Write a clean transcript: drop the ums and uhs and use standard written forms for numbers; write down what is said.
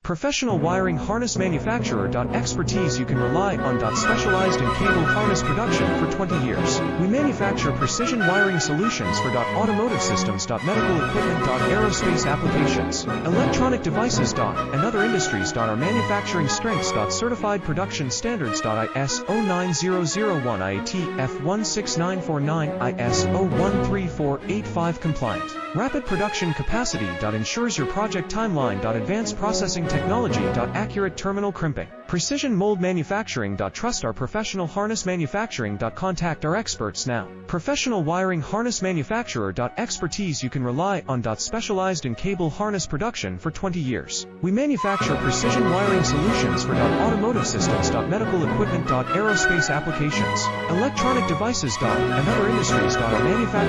Professional wiring harness manufacturer. Expertise you can rely on. Specialized in cable harness production for 20 years. We manufacture precision wiring solutions for automotive systems. Medical equipment. Aerospace applications, electronic devices. And other industries. Our manufacturing strengths. Certified production standards. ISO 9001 IATF 16949 ISO 13485 compliant. Rapid production capacity. Ensures your project timeline. Advanced processing technology. Accurate terminal crimping. Precision mold manufacturing. Trust our professional harness manufacturing. Contact our experts now. Professional wiring harness manufacturer. Expertise you can rely on. Specialized in cable harness production for 20 years. We manufacture precision wiring solutions for automotive systems. Medical equipment. Aerospace applications, electronic devices. And other industries. Our manufacturing